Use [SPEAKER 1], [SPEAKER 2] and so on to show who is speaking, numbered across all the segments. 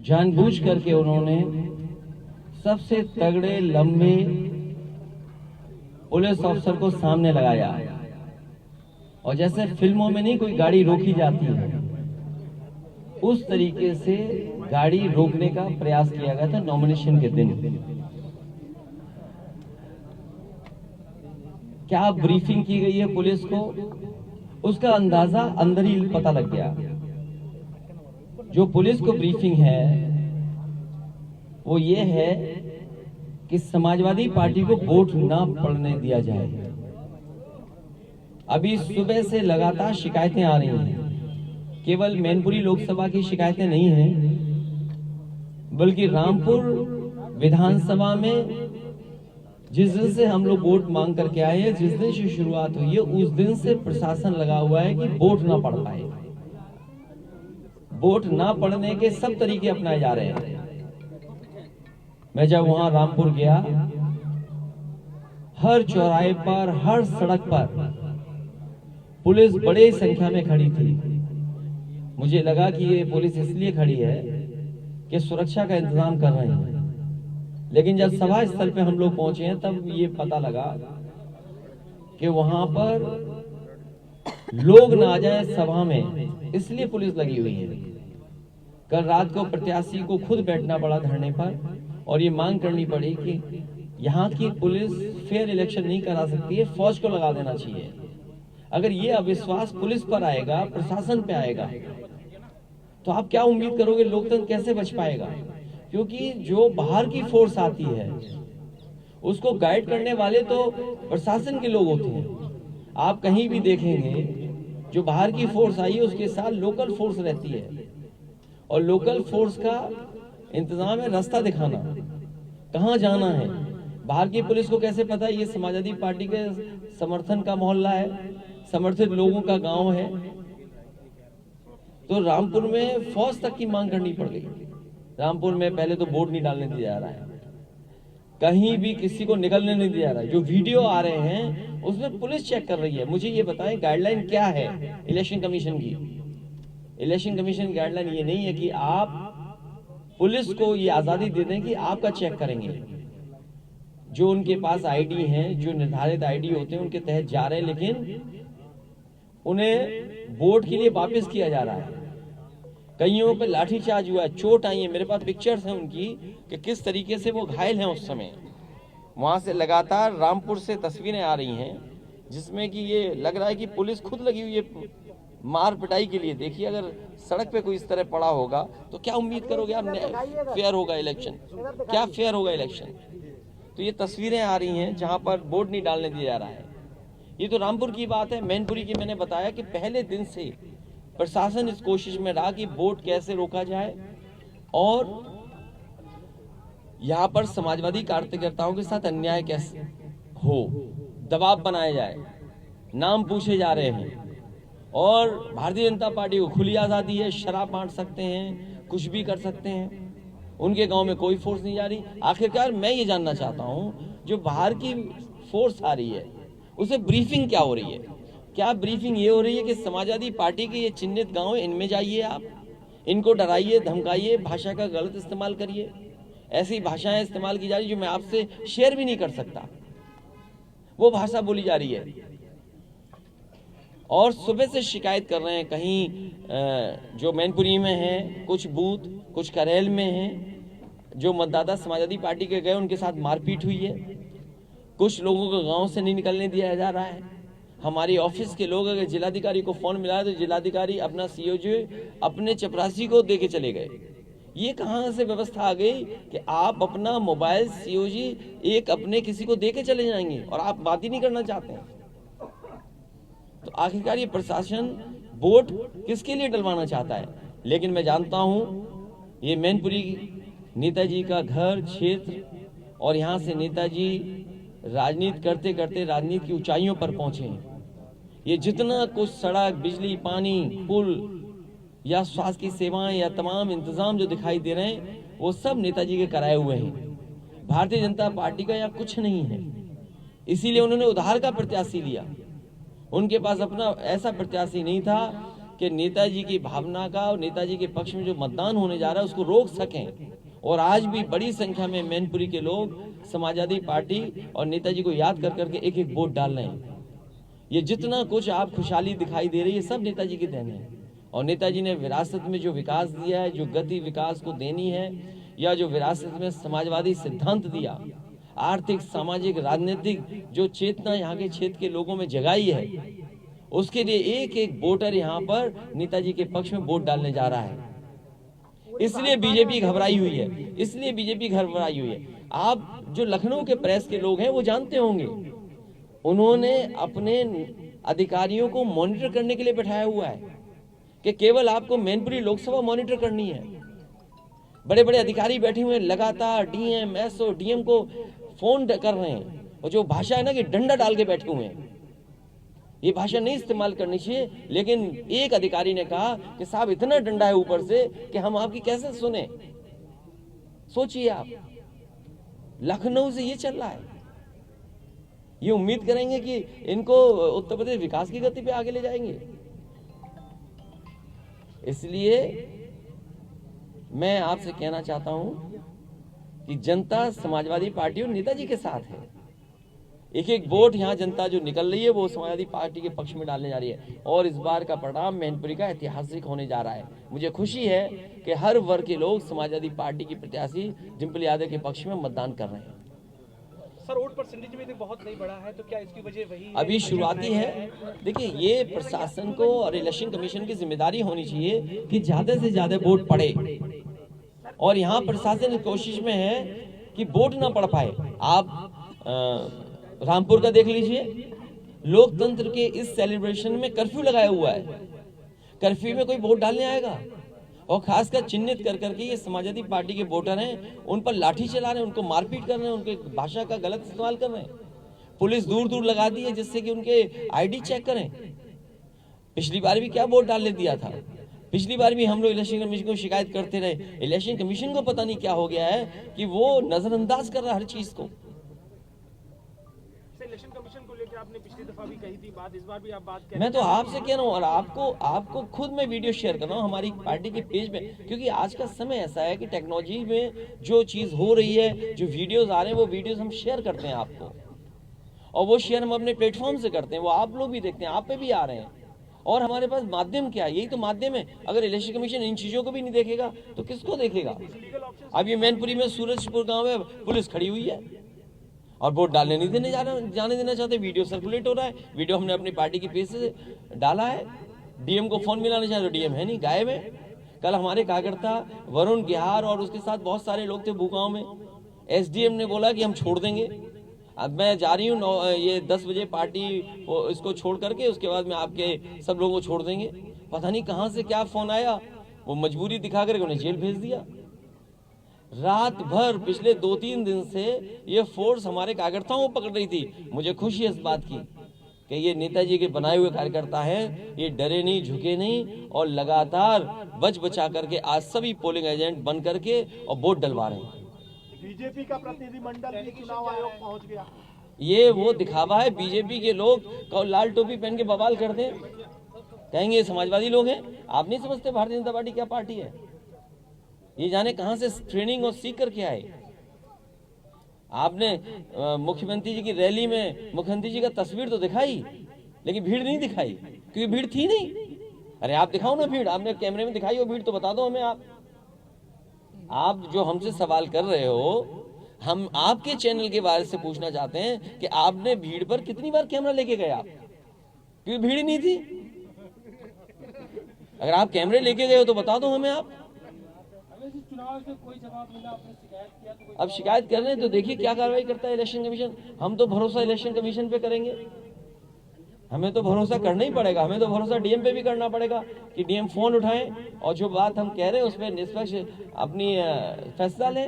[SPEAKER 1] जानबूझ करके उन्होंने सबसे तगड़े लंबे पुलिस अफसर को सामने लगाया और जैसे फिल्मों में नहीं कोई गाड़ी रोकी जाती है उस तरीके से गाड़ी रोकने का प्रयास किया गया था नॉमिनेशन के दिन। क्या ब्रीफिंग की गई है पुलिस को, उसका अंदाजा अंदर ही पता लग गया। जो पुलिस को ब्रीफिंग है वो ये है कि समाजवादी पार्टी को वोट ना पड़ने दिया जाए। अभी सुबह से लगातार शिकायतें आ रही हैं, केवल मैनपुरी लोकसभा की शिकायतें नहीं हैं, बल्कि रामपुर विधानसभा में जिस दिन से हम लोग वोट मांग करके आए हैं, जिस दिन से शुरुआत हुई है उस दिन से प्रशासन लगा हुआ है कि वोट ना पड़ पाए। वोट ना पड़ने के सब तरीके अपनाए जा रहे हैं। मैं जब वहां रामपुर गया, हर चौराहे पर, हर सड़क पर पुलिस बड़ी संख्या में खड़ी थी। मुझे लगा कि ये पुलिस इसलिए खड़ी है कि सुरक्षा का इंतजाम कर रहे हैं, लेकिन जब सभा स्थल पे हम लोग पहुंचे हैं तब ये पता लगा कि वहां पर लोग ना आ जाए सभा में, इसलिए पुलिस लगी हुई है। कल रात को प्रत्याशी को खुद बैठना पड़ा धरने पर और ये मांग करनी पड़ी कि यहाँ की पुलिस फेयर इलेक्शन नहीं करा सकती है, फौज को लगा देना चाहिए। अगर ये अविश्वास पुलिस पर आएगा, प्रशासन पे आएगा, तो आप क्या उम्मीद करोगे लोकतंत्र कैसे बच पाएगा? क्योंकि जो बाहर की फोर्स आती है उसको गाइड करने वाले तो प्रशासन के लोग होते हैं। आप कहीं भी देखेंगे जो बाहर की फोर्स आई है उसके साथ लोकल फोर्स रहती है, और लोकल फोर्स का इंतजाम है रास्ता दिखाना, कहाँ जाना है। बाहर की पुलिस को कैसे पता है ये समाजवादी पार्टी के समर्थन का मोहल्ला है, समर्थित लोगों का गांव है? तो रामपुर में फौज तक की मांग करनी पड़ गई। रामपुर में पहले तो वोट नहीं डालने दिया जा रहा है, कहीं भी किसी को निकलने नहीं दिया जा रहा है। जो वीडियो आ रहे हैं उसमें पुलिस चेक कर रही है। मुझे ये बताएं गाइडलाइन क्या है इलेक्शन कमीशन की? इलेक्शन कमीशन गाइडलाइन ये नहीं है कि आप पुलिस को ये आजादी दे दें कि आपका चेक करेंगे। जो उनके पास आईडी हैं, जो निर्धारित आईडी होते हैं उनके तहत जा रहे हैं, लेकिन उन्हें वोट के लिए वापस किया जा रहा है। कईयों पे लाठीचार्ज हुआ है, चोट आई है। मेरे पास पिक्चर्स हैं उनकी कि किस तरीके से वो घायल हैं उस समय। वहां से लगातार रामपुर से तस्वीरें आ रही हैं जिसमें कि ये लग रहा है कि पुलिस खुद लगी हुई है मार पिटाई के लिए। देखिए अगर सड़क पे कोई इस तरह पड़ा होगा तो क्या उम्मीद करोगे आप फेयर होगा इलेक्शन? क्या फेयर होगा इलेक्शन? तो ये तस्वीरें आ रही हैं जहां पर वोट नहीं डालने दिया जा रहा है। ये तो रामपुर की बात है। मैनपुरी की मैंने बताया कि पहले दिन से प्रशासन इस कोशिश में रहा कि वोट कैसे रोका जाए और यहाँ पर समाजवादी कार्यकर्ताओं के साथ अन्याय कैसे हो, दबाव बनाया जाए। नाम पूछे जा रहे हैं और भारतीय जनता पार्टी को खुली आजादी है, शराब बांट सकते हैं, कुछ भी कर सकते हैं। उनके गांव में कोई फोर्स नहीं जा रही। आखिरकार मैं ये जानना चाहता हूँ जो बाहर की फोर्स आ रही है उसे ब्रीफिंग क्या हो रही है? क्या ब्रीफिंग ये हो रही है कि समाजवादी पार्टी के ये चिन्हित गांव है, इनमें जाइए, आप इनको डराइए, धमकाइए, भाषा का गलत इस्तेमाल करिए। ऐसी भाषाएं इस्तेमाल की जा रही जो मैं आपसे शेयर भी नहीं कर सकता, वो भाषा बोली जा रही है। और सुबह से शिकायत कर रहे हैं, कहीं जो मैनपुरी में है कुछ बूथ, कुछ करेल में है, जो मतदाता समाजवादी पार्टी के गए उनके साथ मारपीट हुई है। कुछ लोगों को गांव से नहीं निकलने दिया जा रहा है। हमारी ऑफिस के लोग अगर जिलाधिकारी को फोन मिला तो जिलाधिकारी अपना सीओजी अपने चपरासी को दे के चले गए। ये कहाँ से व्यवस्था आ गई कि आप अपना मोबाइल सीओजी एक अपने किसी को दे के चले जाएंगे और आप बात ही नहीं करना चाहते हैं? तो आखिरकार ये प्रशासन वोट किसके लिए डलवाना चाहता है? लेकिन मैं जानता हूँ ये मैनपुरी नेताजी का घर क्षेत्र और यहाँ से नेताजी राजनीति करते करते राजनीति की ऊंचाइयों पर पहुंचे हैं। ये जितना कुछ सड़क, बिजली, पानी, पुल या स्वास्थ्य की सेवाएं या तमाम इंतजाम जो दिखाई दे रहे हैं वो सब नेताजी के कराए हुए हैं। भारतीय जनता पार्टी का यहाँ कुछ नहीं है, इसीलिए उन्होंने उधार का प्रत्याशी लिया। उनके पास अपना ऐसा प्रत्याशी नहीं था कि नेताजी की भावना का और नेताजी के पक्ष में जो मतदान होने जा रहा है उसको रोक सकें। और आज भी बड़ी संख्या में मैनपुरी के लोग समाजवादी पार्टी और नेताजी को याद कर करके एक एक वोट डाल रहे हैं। ये जितना कुछ आप खुशहाली दिखाई दे रही है सब नेताजी की देन है। और नेताजी ने विरासत में जो विकास दिया है, जो गति विकास को देनी है, या जो विरासत में समाजवादी सिद्धांत दिया, आर्थिक सामाजिक राजनीतिक जो चेतना यहाँ के क्षेत्र के लोगों में जगाई है, उसके लिए एक एक वोटर यहाँ पर नेताजी के पक्ष में वोट डालने जा रहा है। इसलिए बीजेपी घबराई हुई है, इसलिए बीजेपी घबराई हुई है। आप जो लखनऊ के प्रेस के लोग हैं वो जानते होंगे, उन्होंने अपने अधिकारियों को मॉनिटर करने के लिए बैठाया हुआ है कि केवल आपको मैनपुरी लोकसभा मॉनिटर करनी है। बड़े बड़े अधिकारी बैठे हुए हैं, लगातार डीएम एसओ डीएम को फोन कर रहे हैं। और जो भाषा है ना कि डंडा डाल के बैठे हुए हैं, ये भाषा नहीं इस्तेमाल करनी चाहिए। लेकिन एक अधिकारी ने कहा कि साहब इतना डंडा है ऊपर से कि हम आपकी कैसे सुने। सोचिए आप, लखनऊ से ये चल रहा है। ये उम्मीद करेंगे कि इनको उत्तर प्रदेश विकास की गति पे आगे ले जाएंगे। इसलिए मैं आपसे कहना चाहता हूं कि जनता समाजवादी पार्टी और नेताजी के साथ है। एक एक वोट यहाँ जनता जो निकल रही है वो समाजवादी पार्टी के पक्ष में डालने जा रही है। और इस बार का परिणाम मैनपुरी का ऐतिहासिक होने जा रहा है। मुझे खुशी है कि हर वर्ग के लोग समाजवादी पार्टी की प्रत्याशी डिम्पल यादव के पक्ष में मतदान कर रहे हैं।
[SPEAKER 2] सर, वोट परसेंटेज में तो बहुत नहीं बढ़ा है, तो क्या इसकी वजह वही
[SPEAKER 1] अभी शुरुआती है। देखिए, ये प्रशासन को और इलेक्शन कमीशन की जिम्मेदारी होनी चाहिए कि ज्यादा से ज्यादा वोट पड़े। और यहाँ प्रशासन कोशिश में है कि वोट ना पड़ पाए। आप रामपुर का देख लीजिए, लोकतंत्र के इस सेलिब्रेशन में कर्फ्यू लगाया हुआ है। कर्फ्यू में कोई वोट डालने आएगा? और खासकर चिन्हित कर करके ये समाजवादी पार्टी के वोटर हैं, उन पर लाठी चला रहे हैं, उनको मारपीट कर रहे हैं, उनके भाषा का गलत इस्तेमाल कर रहे हैं। पुलिस दूर दूर लगा दी है जिससे कि उनके आईडी चेक करें। पिछली बार भी क्या वोट डालने दिया था? पिछली बार भी हम लोग इलेक्शन कमीशन को शिकायत करते रहे। इलेक्शन कमीशन को पता नहीं क्या हो गया है कि वो नजरअंदाज कर रहा है हर चीज को।
[SPEAKER 2] इलेक्शन कमीशन को लेकर आपने पिछली दफा भी कही थी बात, इस बार भी आप बात कर।
[SPEAKER 1] मैं तो आपसे कह रहा हूँ और आपको खुद मैं वीडियो शेयर कर रहा हूँ हमारी पार्टी के पेज पे, क्योंकि आज का समय ऐसा है कि टेक्नोलॉजी में जो चीज हो रही है, जो वीडियोस आ रहे हैं, वो वीडियोस हम शेयर करते हैं आपको, और वो शेयर हम अपने प्लेटफॉर्म से करते हैं, वो आप लोग भी देखते हैं, आप पे भी आ रहे हैं। और हमारे पास माध्यम क्या है? यही तो माध्यम है। अगर इलेक्शन कमीशन इन चीजों को भी नहीं देखेगा तो किसको देखेगा? अब ये मैनपुरी में सूरजपुर गाँव में पुलिस खड़ी हुई है और वोट डालने नहीं जाने देना चाहते। वीडियो सर्कुलेट हो रहा है, वीडियो हमने अपनी पार्टी की पेज से डाला है। डीएम को फोन मिलाना चाहे तो डीएम है नहीं, गायब है। कल हमारे कार्यकर्ता वरुण गिहार और उसके साथ बहुत सारे लोग थे भूगांव में। एसडीएम ने बोला कि हम छोड़ देंगे। अब मैं जा रही हूँ, ये 10 बजे पार्टी इसको छोड़ करके उसके बाद में आपके सब लोगों को छोड़ देंगे। पता नहीं कहाँ से क्या फोन आया, वो मजबूरी दिखा कर उन्हें जेल भेज दिया। रात भर पिछले 2-3 दिन से ये फोर्स हमारे कार्यकर्ताओं को पकड़ रही थी। मुझे खुशी है इस बात की कि ये नेताजी के बनाए हुए कार्यकर्ता हैं, ये डरे नहीं, झुके नहीं, और लगातार बच बचा करके आज सभी पोलिंग एजेंट बन करके और वोट डलवा रहे हैं।
[SPEAKER 3] बीजेपी का प्रतिनिधिमंडल भी चुनाव आयोग पहुंच गया।
[SPEAKER 1] ये वो दिखावा है। बीजेपी के लोग लाल टोपी पहन के बवाल करते हैं, कहेंगे ये समाजवादी लोग हैं। आप नहीं समझते भारतीय जनता पार्टी क्या पार्टी है? ये जाने कहां से ट्रेनिंग और सीख करके आए। आपने मुख्यमंत्री जी की रैली में मुख्यमंत्री जी का तस्वीर तो दिखाई, लेकिन भीड़ नहीं दिखाई, क्योंकि भीड़ थी नहीं। अरे आप दिखाओ ना भीड़, आपने कैमरे में दिखाई हो भीड़ तो बता दो हमें। आप जो हमसे सवाल कर रहे हो, हम आपके चैनल के बारे से पूछना चाहते हैं कि आपने भीड़ पर कितनी बार कैमरा लेके गए आप? क्योंकि भीड़ नहीं थी। अगर आप कैमरे लेके गए हो तो बता दो हमें आप।
[SPEAKER 2] चुनाव से कोई जवाब मिला, आपने शिकायत किया तो
[SPEAKER 1] अब शिकायत कर रहे हैं तो देखिए क्या कार्रवाई करता है इलेक्शन कमीशन। हम तो भरोसा इलेक्शन कमीशन पे करेंगे, हमें तो भरोसा करना ही पड़ेगा। हमें तो भरोसा डीएम पे भी करना पड़ेगा कि डीएम फोन उठाएं और जो बात हम कह रहे हैं उस पर निष्पक्ष अपनी फैसला लें।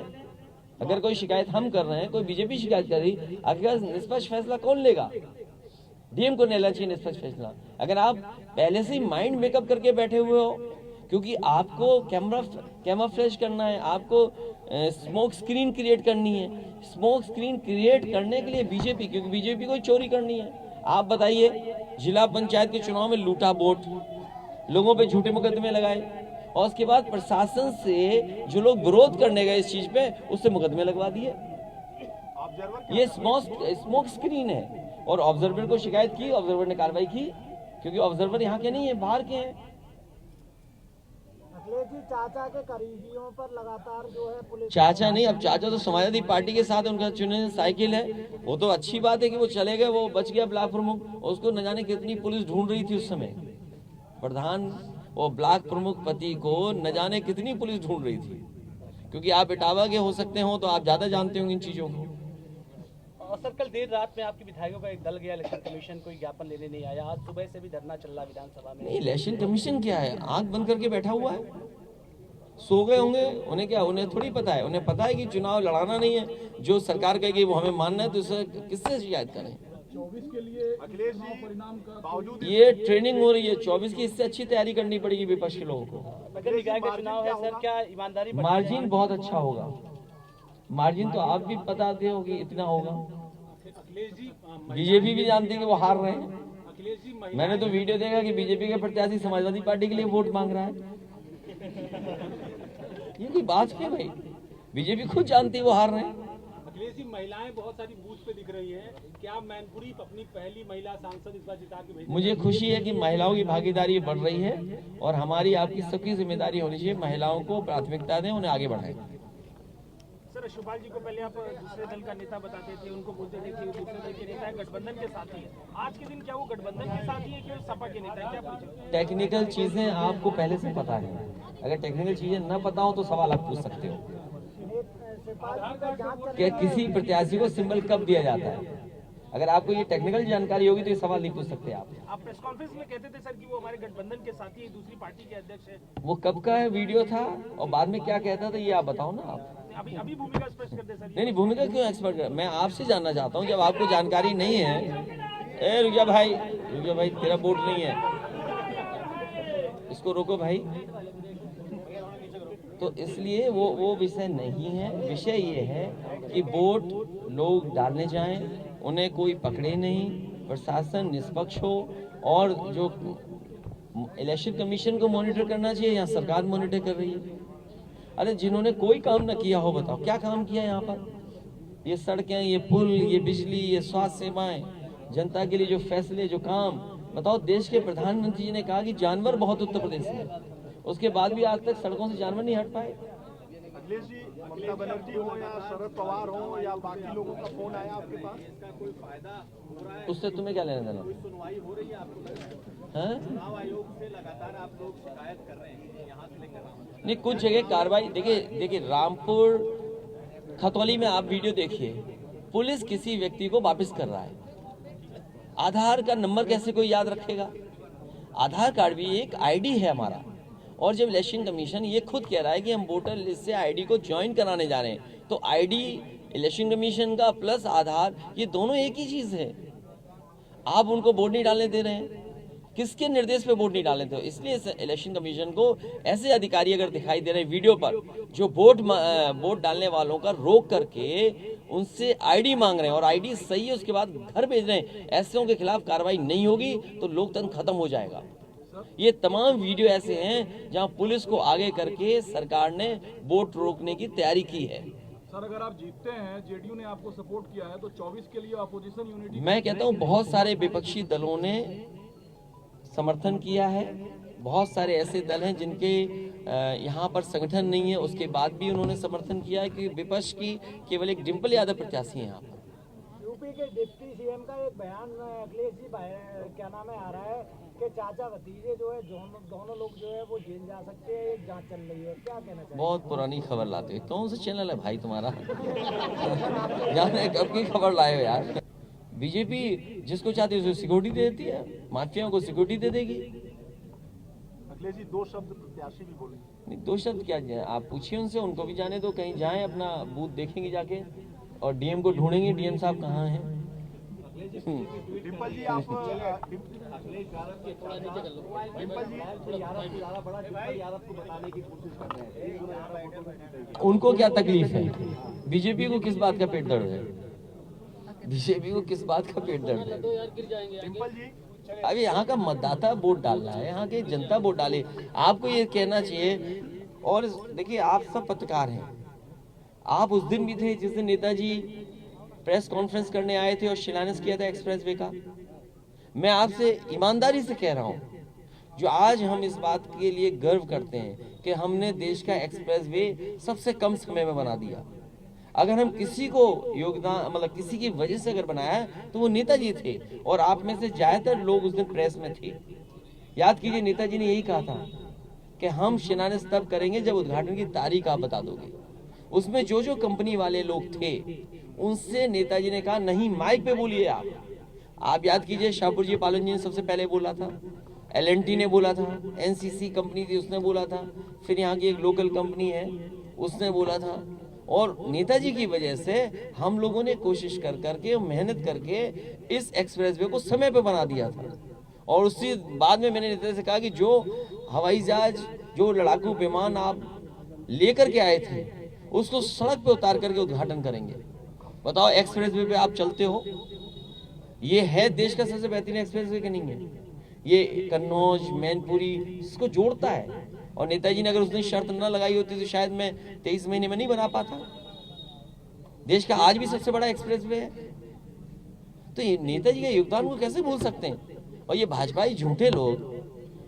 [SPEAKER 1] अगर कोई शिकायत हम कर रहे हैं, कोई बीजेपी शिकायत कर रही, आखिर निष्पक्ष फैसला कौन लेगा? डीएम को लेना चाहिए निष्पक्ष फैसला। अगर आप पहले से ही माइंड मेकअप करके बैठे हुए हो, क्योंकि आपको कैमोफ्लेज करना है, आपको स्मोक स्क्रीन क्रिएट करनी है। स्मोक स्क्रीन क्रिएट करने के लिए बीजेपी, क्योंकि बीजेपी को चोरी करनी है। आप बताइए, जिला पंचायत के चुनाव में लूटा वोट, लोगों पे झूठे मुकदमे लगाए और उसके बाद प्रशासन से जो लोग विरोध करने गए इस चीज पे उससे मुकदमे लगवा दिए।
[SPEAKER 3] ऑब्जर्वर
[SPEAKER 1] ये स्मोक स्क्रीन है और ऑब्जर्वर को शिकायत की, ऑब्जर्वर ने कार्रवाई की, क्योंकि ऑब्जर्वर यहाँ के नहीं है, बाहर के हैं।
[SPEAKER 4] अखिलेश जी, चाचा के करीबियों पर लगातार जो है पुलिस
[SPEAKER 1] चाचा नहीं, अब चाचा तो समाजवादी पार्टी के साथ उनका चुने साइकिल है, वो तो अच्छी बात है कि वो चले गए, वो बच गया ब्लॉक प्रमुख। उसको न जाने कितनी पुलिस ढूंढ रही थी उस समय, प्रधान वो ब्लॉक प्रमुख पति को न जाने कितनी पुलिस ढूंढ रही थी, क्योंकि आप इटावा के हो सकते हो तो आप ज्यादा जानते होंगे इन चीजों को।
[SPEAKER 2] और सर कल देर रात में आपके विधायकों का एक दल गया इलेक्शन कमीशन, कोई ज्ञापन लेने नहीं आया। आज सुबह से भी धरना चल रहा विधानसभा में।
[SPEAKER 1] नहीं, इलेक्शन कमीशन क्या है, आंख बंद करके बैठा हुआ है, सो गए होंगे। उन्हें क्या, उन्हें थोड़ी पता है, उन्हें पता है कि चुनाव लड़ाना नहीं है, जो सरकार कहेगी वो हमें मानना है, तो इसे किससे शिकायत करें।
[SPEAKER 3] 24 के लिए अखिलेश जी परिणाम का बावजूद
[SPEAKER 1] ये ट्रेनिंग हो रही है 24 की, इससे अच्छी तैयारी करनी पड़ेगी विपक्ष के लोगों को।
[SPEAKER 2] नगर निकाय का चुनाव है सर, क्या ईमानदारी बढ़
[SPEAKER 1] मार्जिन बहुत अच्छा होगा, मार्जिन तो आप भी बताते हो कि इतना होगा। बीजेपी भी जानती है कि वो हार रहे हैं। मैंने तो वीडियो देखा कि बीजेपी के प्रत्याशी समाजवादी पार्टी के लिए वोट मांग रहा है। ये कोई बात है भाई, बीजेपी खुद जानती है वो हार रहे हैं।
[SPEAKER 5] अखिलेश जी, महिलाएं बहुत सारी बूथ पे दिख रही हैं, क्या मैनपुरी अपनी पहली महिला सांसद इस बार जिता के भेजेंगे?
[SPEAKER 1] मुझे खुशी है कि महिलाओं की भागीदारी बढ़ रही है और हमारी आपकी सबकी जिम्मेदारी होनी चाहिए, महिलाओं को प्राथमिकता दें, उन्हें आगे बढ़ाएं।
[SPEAKER 5] सर, शिवपाल जी को पहले आप दूसरे दल का नेता बताते थे, उनको बोलते थे कि दूसरे दल के नेता है, गठबंधन के साथी है। आज के दिन क्या वो गठबंधन के साथी है कि सपा के नेता है, क्या परिचय?
[SPEAKER 1] टेक्निकल चीजें आपको पहले से पता है, अगर टेक्निकल चीजें न पता हो तो सवाल आप पूछ सकते हो कि किसी प्रत्याशी को सिंबल कब दिया जाता है। अगर आपको ये टेक्निकल जानकारी होगी तो ये सवाल नहीं पूछ सकते आप।
[SPEAKER 5] प्रेस कॉन्फ्रेंस में कहते थे सर कि वो हमारे गठबंधन के साथी है, दूसरी पार्टी के अध्यक्ष है।
[SPEAKER 1] वो कब का है वीडियो था और बाद में क्या कहता था, ये आप बताओ ना। आप
[SPEAKER 5] अभी भूमिका स्पष्ट कर दे सर।
[SPEAKER 1] नहीं, भूमिका क्यों एक्सपर्ट कर, मैं आपसे जानना चाहता हूँ, जब आपको जानकारी नहीं है। रुक जा भाई, तेरा वोट नहीं है, इसको रोको भाई। तो इसलिए वो विषय नहीं है, विषय ये है कि वोट लोग डालने जाएं, उन्हें कोई पकड़े नहीं, प्रशासन निष्पक्ष हो, और जो इलेक्शन कमीशन को मॉनिटर करना चाहिए या सरकार मॉनिटर कर रही है। अरे जिन्होंने कोई काम न किया हो, बताओ क्या काम किया यहाँ पर। ये सड़कें, ये पुल, ये बिजली, ये स्वास्थ्य सेवाएं, जनता के लिए जो फैसले, जो काम, बताओ। देश के प्रधानमंत्री जी ने कहा कि जानवर बहुत उत्तर प्रदेश में, उसके बाद भी आज तक सड़कों से जानवर नहीं हट पाए।
[SPEAKER 3] अखिलेश जी, ममता बनर्जी हो या शरद पवार हो या बाकी लोगों का फोन आया आपके पास, इसका कोई फायदा हो रहा है?
[SPEAKER 1] उससे तुम्हें क्या लेना देना?
[SPEAKER 3] सुनवाई हो रही है आपको? चुनाव आयोग से लगातार आप लोग शिकायत कर रहे हैं, यहाँ से लेकर
[SPEAKER 1] नहीं, कुछ जगह कार्रवाई। देखिए रामपुर खतौली में आप वीडियो देखिए, पुलिस किसी व्यक्ति को वापस कर रहा है। आधार का नंबर कैसे कोई याद रखेगा? आधार कार्ड भी एक आईडी है हमारा, और जब इलेक्शन कमीशन ये खुद कह रहा है कि हम वोटर लिस्ट से आईडी को ज्वाइन कराने जा रहे हैं, तो आईडी इलेक्शन कमीशन का प्लस आधार, ये दोनों एक ही चीज है। आप उनको वोट नहीं डालने दे रहे हैं, किसके निर्देश पे वोट नहीं डालने थे? इसलिए इलेक्शन कमीशन को ऐसे अधिकारी अगर दिखाई दे रहे हैं वीडियो पर, जो वोट डालने वालों का रोक करके उनसे आईडी मांग रहे हैं, और आईडी सही है उसके बाद घर भेज रहे हैं, ऐसे के खिलाफ कार्रवाई नहीं होगी तो लोकतंत्र खत्म हो जाएगा। ये तमाम वीडियो ऐसे हैं जहां पुलिस को आगे करके सरकार ने वोट रोकने की तैयारी की है।
[SPEAKER 6] सर, अगर आप जीतते हैं, जेडीयू ने आपको सपोर्ट किया है, तो 24 के लिए अपोजिशन यूनिटी,
[SPEAKER 1] मैं कहता हूं बहुत सारे विपक्षी दलों ने समर्थन किया है, बहुत सारे ऐसे दल हैं जिनके यहाँ पर संगठन नहीं है, उसके बाद भी उन्होंने समर्थन किया है कि विपक्ष की केवल एक डिम्पल यादव प्रत्याशी है यहाँ पर।
[SPEAKER 4] यूपी के डिप्टी सीएम का एक बयान अखिलेश जी क्या नाम है आ रहा है कि चाचा भतीजे जो है दोनों लोग जो है वो जेल जा सकते हैं, एक जांच चल रही है, क्या कहना चाहिए?
[SPEAKER 1] बहुत पुरानी खबर लाते हो, कौन सा चैनल है भाई तुम्हारा? जाने कब की खबर लाए हो यार। बीजेपी जिसको चाहती है उसे सिक्योरिटी दे देती है, माफियाओं को सिक्योरिटी दे देगी।
[SPEAKER 3] अखिलेश जी, 2 शब्द प्रत्याशी भी बोले।
[SPEAKER 1] नहीं, 2 शब्द क्या, आप पूछिए उनसे, उनको भी जाने दो, कहीं जाएं अपना बूथ देखेंगे जाके, और डीएम को ढूंढेंगे, डीएम साहब कहाँ हैं।
[SPEAKER 3] डिम्पल जी, आप
[SPEAKER 1] उनको क्या तकलीफ है? बीजेपी को किस बात का पेट दर्द है? बीजेपी को किस बात का पेट दर्द है?
[SPEAKER 3] डिम्पल जी,
[SPEAKER 1] अभी यहाँ का मतदाता वोट डालना है, यहाँ की जनता वोट डाले। आपको ये कहना चाहिए। और देखिए, आप सब पत्रकार हैं, आप उस दिन भी थे जिस दिन नेताजी प्रेस कॉन्फ्रेंस करने आए थे और शिलान्यास किया था एक्सप्रेसवे का। मैं आपसे ईमानदारी से कह रहा हूँ, जो आज हम इस बात के लिए गर्व करते हैं कि हमने देश का एक्सप्रेसवे सबसे कम समय में बना दिया। अगर हम किसी को योगदान, मतलब किसी की वजह से अगर बनाया है तो वो नेताजी थे, और आप में से ज्यादातर लोग उस दिन प्रेस में थे। याद कीजिए, नेताजी ने यही कहा था कि हम शिलान्यास तब करेंगे जब उद्घाटन की तारीख आप बता दोगे। उसमें जो जो कंपनी वाले लोग थे उनसे नेताजी ने कहा नहीं, माइक पे बोलिए आप याद कीजिए, शाहपुर जी पालन जी ने सबसे पहले बोला था, LNT ने बोला था, NCC कंपनी थी उसने बोला था, फिर यहाँ की एक लोकल कंपनी है उसने बोला था। और नेताजी की वजह से हम लोगों ने कोशिश कर करके, मेहनत करके इस एक्सप्रेसवे को समय पे बना दिया था। और उसके बाद में मैंने नेताजी से कहा कि जो हवाई जहाज, जो लड़ाकू विमान आप लेकर के आए थे उसको सड़क पे उतार करके उद्घाटन करेंगे। बताओ, एक्सप्रेसवे पे आप चलते हो? ये है देश का सबसे बेहतरीन एक्सप्रेसवे कि नहीं है? ये कन्नौज, मैनपुरी इसको जोड़ता है। और नेताजी ने अगर उसने शर्त न लगाई होती तो शायद मैं 23 महीने में नहीं बना पाता। देश का आज भी सबसे बड़ा एक्सप्रेसवे है। तो ये नेताजी के योगदान को कैसे भूल सकते हैं? और ये भाजपाई झूठे लोग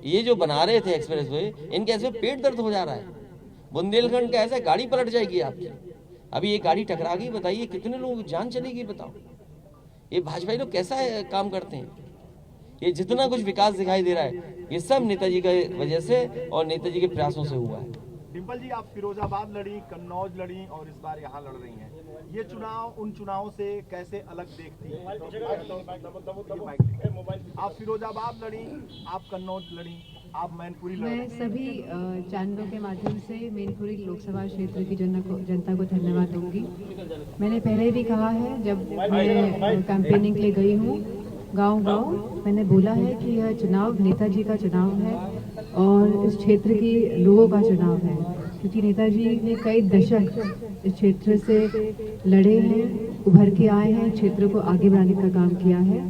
[SPEAKER 1] ये जो बना रहे थे एक्सप्रेसवे, इनके ऐसे पेट दर्द हो जा रहा है। बुंदेलखंड का ऐसा गाड़ी पलट जाएगी आपकी। अभी ये गाड़ी टकरा गई, बताइए कितने लोगों की जान चलेगी? बताओ, ये भाजपाई लोग कैसा काम करते हैं? ये जितना कुछ विकास दिखाई दे रहा है ये सब नेताजी की वजह से और नेताजी के प्रयासों से हुआ है।
[SPEAKER 3] डिम्पल जी, आप फिरोजाबाद लड़ी, कन्नौज लड़ी और इस बार यहाँ लड़ रही हैं। ये चुनाव उन चुनावों से कैसे अलग देखती हैं? आप फिरोजाबाद लड़ी, आप कन्नौज लड़ी, आप मैनपुरी लड़ी।
[SPEAKER 7] मैं सभी चैनलों के माध्यम से मैनपुरी लोकसभा क्षेत्र की जनता को धन्यवाद दूंगी। मैंने पहले भी कहा है, जब मैं कैंपेनिंग के लिए गई हूँ गांव-गांव, मैंने बोला है कि यह चुनाव नेताजी का चुनाव है और इस क्षेत्र के लोगों का चुनाव है, क्योंकि नेताजी ने कई दशक इस क्षेत्र से लड़े हैं, उभर के आए हैं, क्षेत्र को आगे बढ़ाने का काम किया है।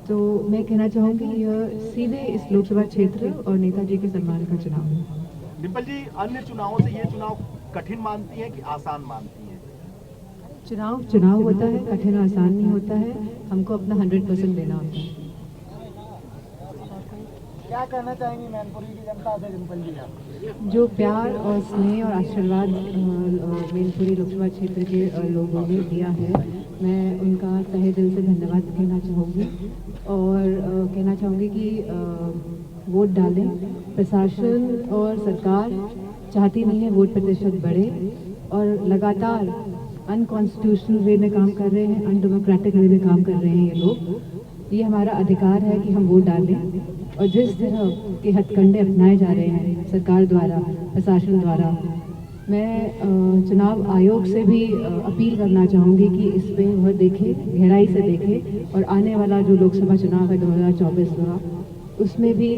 [SPEAKER 7] तो मैं कहना चाहूँगी यह सीधे इस लोकसभा क्षेत्र और नेताजी के सम्मान का चुनाव है।
[SPEAKER 3] डिम्पल जी, अन्य चुनावों से ये चुनाव कठिन मानती हैं कि आसान मानती हैं?
[SPEAKER 7] चुनाव होता है, कठिन और आसान नहीं होता है। हमको अपना 100% देना होता है।
[SPEAKER 4] क्या कहना चाहेंगी मैनपुरी की जनता से डिम्पल जी आप?
[SPEAKER 7] जो प्यार और स्नेह और आशीर्वाद मैनपुरी लोकसभा क्षेत्र के लोगों ने दिया है, मैं उनका तहे दिल से धन्यवाद कहना चाहूँगी। और कहना चाहूँगी कि वोट डालें। प्रशासन और सरकार चाहती नहीं है वोट प्रतिशत बढ़े, और लगातार अनकॉन्स्टिट्यूशनल वे में काम कर रहे हैं, अनडेमोक्रेटिक वे में काम कर रहे हैं ये लोग। ये हमारा अधिकार है कि हम वोट डालें। और जिस तरह के हथकंडे अपनाए जा रहे हैं सरकार द्वारा, प्रशासन द्वारा, मैं चुनाव आयोग से भी अपील करना चाहूँगी कि इस पे वह देखे, गहराई से देखे, और आने वाला जो लोकसभा चुनाव है 2024 का, उसमें भी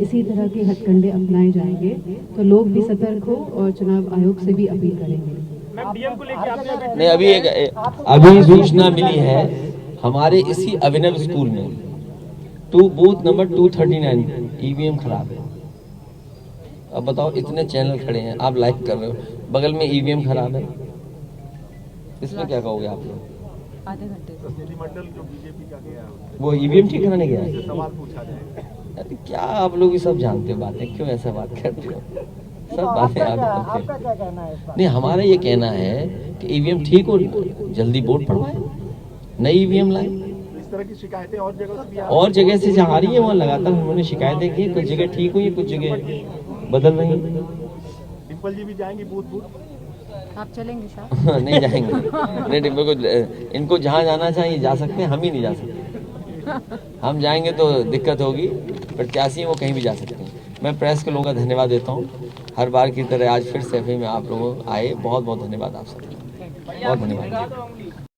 [SPEAKER 7] इसी तरह के हथकंडे अपनाए जाएंगे तो लोग भी सतर्क हो और चुनाव आयोग से भी अपील करेंगे।
[SPEAKER 5] डीएम को लेकर आपने
[SPEAKER 1] नहीं, अभी सूचना मिली है हमारे इसी अभिनव स्कूल में बूथ नंबर 239 EVM खराब है। अब बताओ, इतने चैनल खड़े हैं, आप लाइव कर रहे हो, बगल में EVM खराब है, इसमें क्या कहोगे आप लोग?
[SPEAKER 7] आधे घंटे
[SPEAKER 3] प्रतिनिधिमंडल जो बीजेपी का गया
[SPEAKER 1] वो EVM ठीक कराने गया है?
[SPEAKER 3] सवाल पूछा जाए।
[SPEAKER 1] अरे क्या आप लोग ये सब जानते हो बातें, क्यों ऐसा बात करते हो? सब बातें आप जानते
[SPEAKER 4] आपका क्या कहना है इस पर?
[SPEAKER 1] नहीं, हमारा ये कहना है कि EVM ठीक हो, जल्दी वोट पड़वाए, नई EVM लाए।
[SPEAKER 3] इस तरह की शिकायतें और जगह से भी
[SPEAKER 1] और जगह से जहाँ आ रही है वहाँ लगातार उन्होंने शिकायतें की, कुछ जगह ठीक हुई, कुछ जगह बदल रही है।
[SPEAKER 3] डिम्पल जी भी जाएंगी बूथ?
[SPEAKER 7] आप चलेंगे साहब?
[SPEAKER 1] नहीं जाएंगे, नहीं डिम्पल को, इनको जहाँ जाना चाहिए जा सकते हैं, हम ही नहीं जा सकते। हम जाएंगे तो दिक्कत होगी, प्रत्याशी वो कहीं भी जा सकते हैं। मैं प्रेस के लोगों का धन्यवाद देता हूँ, हर बार की तरह आज फिर सैफी में आप लोग आए, बहुत बहुत धन्यवाद आप सबका, बहुत धन्यवाद।